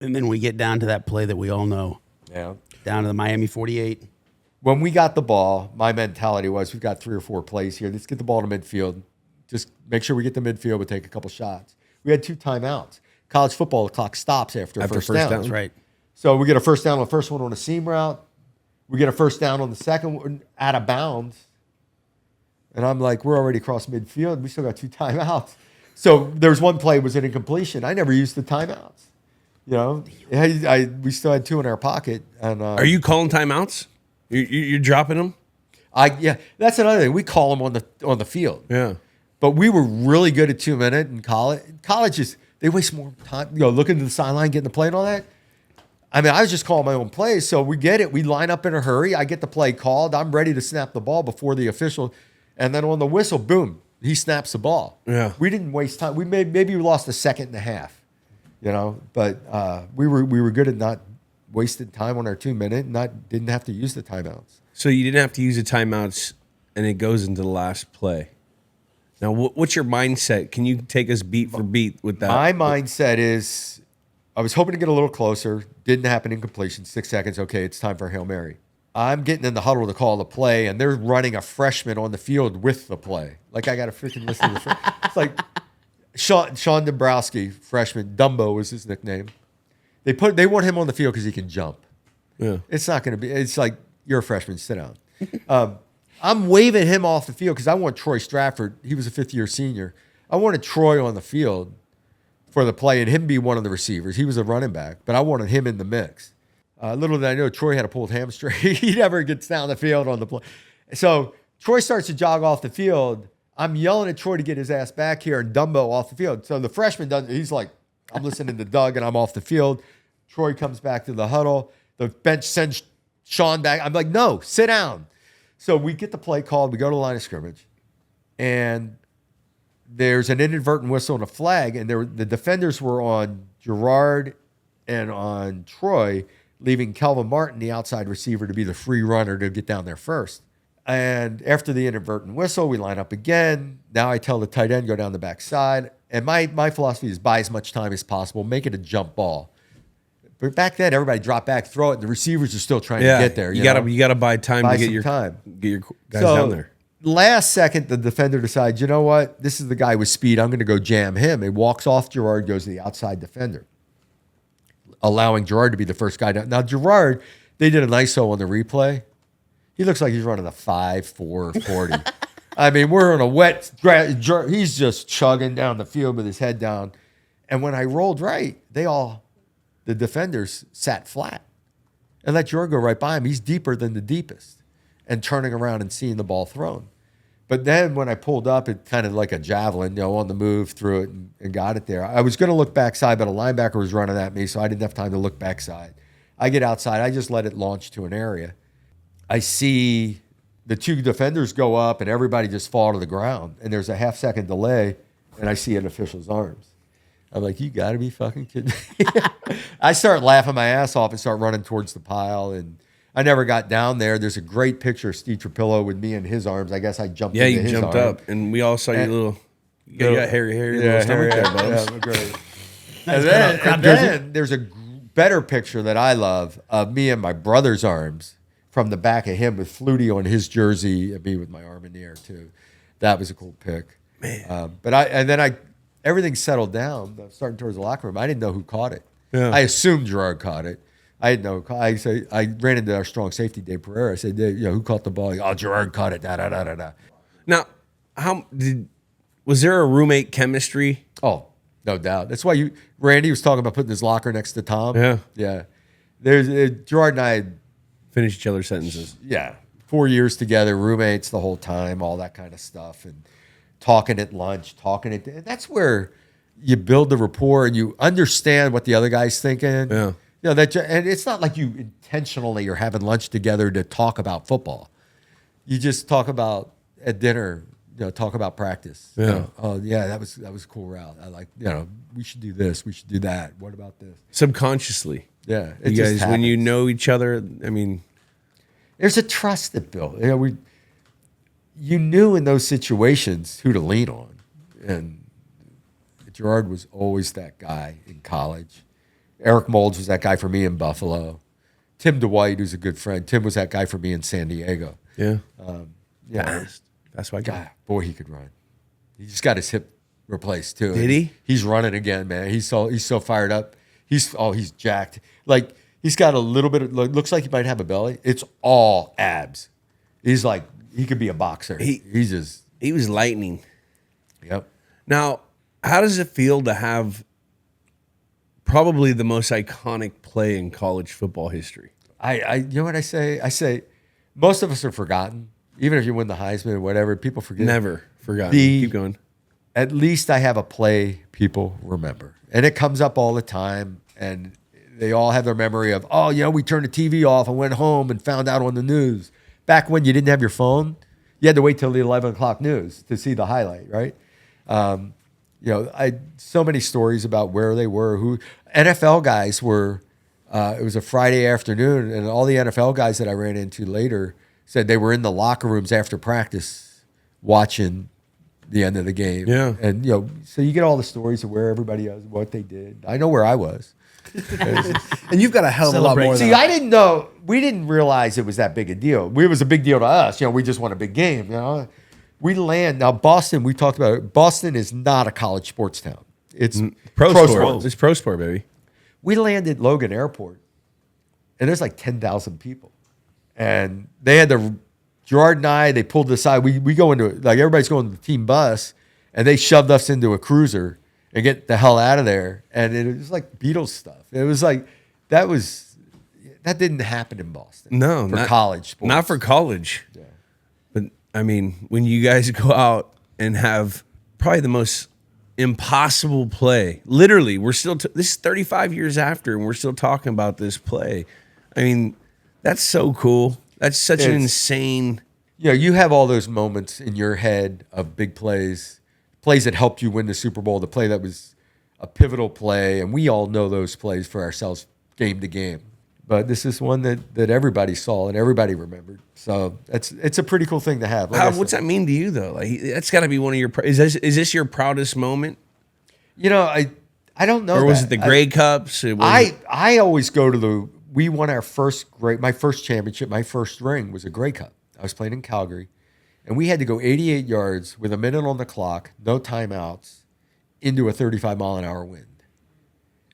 And then we get down to that play that we all know. Yeah. Down to the Miami 48. When we got the ball, my mentality was we've got 3 or 4 plays here. Let's get the ball to midfield. Just make sure we get to midfield. We'll take a couple shots. We had 2 timeouts. College football, the clock stops after first down. That's right. So we get a first down on the first one on a seam route. We get a first down on the second one out of bounds. And I'm like, we're already across midfield. We still got 2 timeouts. So there's one play was an incompletion. I never used the timeouts. You know, we still had 2 in our pocket. And are you calling timeouts? You're dropping them? Yeah, that's another thing. We call them on the field. Yeah. But we were really good at 2-minute in college. Colleges, they waste more time, looking to the sideline, getting the play and all that. I mean, I was just calling my own plays, so we get it. We line up in a hurry. I get the play called. I'm ready to snap the ball before the official. And then on the whistle, boom, he snaps the ball. Yeah. We didn't waste time. Maybe we lost a second and a half, but we were good at not wasting time on our 2-minute and didn't have to use the timeouts. So you didn't have to use the timeouts, and it goes into the last play. Now, what's your mindset? Can you take us beat for beat with that? My mindset is I was hoping to get a little closer. Didn't happen in completion. 6 seconds. Okay, it's time for a Hail Mary. I'm getting in the huddle to call the play, and they're running a freshman on the field with the play. Like I got to freaking listen to the It's like Sean Dombrowski, freshman. Dumbo was his nickname. They want him on the field because he can jump. Yeah. It's not going to be. It's like, you're a freshman. Sit down. I'm waving him off the field because I want Troy Stratford. He was a 5th-year senior. I wanted Troy on the field for the play and him be one of the receivers. He was a running back, but I wanted him in the mix. Little did I know, Troy had a pulled hamstring. He never gets down the field on the play. So Troy starts to jog off the field. I'm yelling at Troy to get his ass back here and Dumbo off the field. So the freshman he's like, I'm listening to Doug and I'm off the field. Troy comes back to the huddle. The bench sends Sean back. I'm like, no, sit down. So we get the play called. We go to the line of scrimmage. And there's an inadvertent whistle and a flag. And the defenders were on Gerard and on Troy, leaving Kelvin Martin, the outside receiver, to be the free runner to get down there first. And after the inadvertent whistle, we line up again. Now I tell the tight end, go down the backside. And my philosophy is buy as much time as possible. Make it a jump ball. But back then, everybody dropped back, throw it. The receivers are still trying to get there. You gotta buy time to get your guys down there. Last second, the defender decides, you know what? This is the guy with speed. I'm going to go jam him. He walks off Gerard, goes to the outside defender, allowing Gerard to be the first guy down. Now, Gerard, they did an ISO on the replay. He looks like he's running a 5.4 40. I mean, we're on a wet, he's just chugging down the field with his head down. And when I rolled right, the defenders sat flat and let Gerard go right by him. He's deeper than the deepest and turning around and seeing the ball thrown. But then when I pulled up, it kind of like a javelin, on the move, threw it and got it there. I was going to look backside, but a linebacker was running at me, so I didn't have time to look backside. I get outside. I just let it launch to an area. I see the 2 defenders go up and everybody just fall to the ground. And there's a half-second delay, and I see an official's arms. I'm like, you got to be fucking kidding me. I start laughing my ass off and start running towards the pile. And I never got down there. There's a great picture of Steve Trapillo with me in his arms. I guess I jumped into his arm. Yeah, you jumped up. And we all saw your little, you got hairy little stomach there, Bubs. Yeah, great. And then there's a better picture that I love of me and my brother's arms from the back of him with Flutie on his jersey and me with my arm in the air, too. That was a cool pic. Man. But everything settled down, starting towards the locker room. I didn't know who caught it. Yeah. I assumed Gerard caught it. I didn't know. I ran into our strong safety, Dave Pereira. I said, who caught the ball? Oh, Gerard caught it. Da. Now, was there a roommate chemistry? Oh, no doubt. That's why Randy was talking about putting his locker next to Tom. Yeah. Yeah. Gerard and I had, finish each other's sentences. Yeah. 4 years together, roommates the whole time, all that kind of stuff. And talking at lunch, and that's where you build the rapport and you understand what the other guy's thinking. Yeah. And it's not like you intentionally are having lunch together to talk about football. You just talk about at dinner, talk about practice. Yeah. Oh yeah, that was a cool route. I like, we should do this, we should do that. What about this? Subconsciously. Yeah. You guys, when you know each other, I mean, there's a trust that built. You knew in those situations who to lean on. And Gerard was always that guy in college. Eric Molds was that guy for me in Buffalo. Tim DeWhite, who's a good friend. Tim was that guy for me in San Diego. Yeah. Yeah, Fast. That's why. God, boy, he could run. He just got his hip replaced too. Did he? He's running again, man. He's so fired up. He's jacked. Like he's got a little bit of looks like he might have a belly. It's all abs. He's like he could be a boxer. He was lightning. Yep. Now, how does it feel to have probably the most iconic play in college football history? I you know what I say? I say most of us are forgotten. Even if you win the Heisman or whatever, people forget. Never forgotten. Keep going. At least I have a play people remember. And it comes up all the time. And they all have their memory of, oh, you know, we turned the TV off and went home and found out on the news. Back when you didn't have your phone, you had to wait till the 11 o'clock news to see the highlight, right? You know, so many stories about where they were. Who NFL guys were, it was a Friday afternoon, and all the NFL guys that I ran into later said they were in the locker rooms after practice watching the end of the game. Yeah. And, you know, so you get all the stories of where everybody was, what they did. I know where I was. And you've got a hell of a lot more. See, I didn't know. We didn't realize it was that big a deal. It was a big deal to us. You know, we just won a big game. You know, we land now. Boston. We talked about it. Boston is not a college sports town. It's Pro sport. sport. It's pro sport, baby. We landed Logan Airport, and there's like 10,000 people, and they had the Gerard and I. They pulled us aside. We go into like everybody's going to the team bus, and they shoved us into a cruiser and get the hell out of there. And it was like Beatles stuff. It was like that didn't happen in Boston. No, for not college sports. Not for college. Yeah. But I mean, when you guys go out and have probably the most impossible play, literally, we're still this is 35 years after, and we're still talking about this play. I mean, that's so cool. That's such an insane. You know, you have all those moments in your head of big plays that helped you win the Super Bowl, the play that was a pivotal play, and we all know those plays for ourselves game to game. But this is one that everybody saw and everybody remembered. So it's a pretty cool thing to have. Like What's that mean to you though? Like that's got to be one of your. Is this your proudest moment? You know, I don't know. Or was it the Grey Cups? I always go to we won my first championship, my first ring was a Grey Cup. I was playing in Calgary, and we had to go 88 yards with a minute on the clock, no timeouts, into a 35-mile-an-hour wind.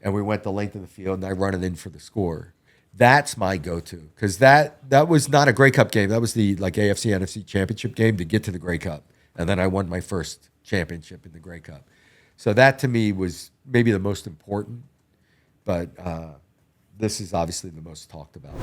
And we went the length of the field, and I run it in for the score. That's my go-to, because that was not a Grey Cup game. That was the AFC, NFC championship game to get to the Grey Cup. And then I won my first championship in the Grey Cup. So that to me was maybe the most important, but this is obviously the most talked about.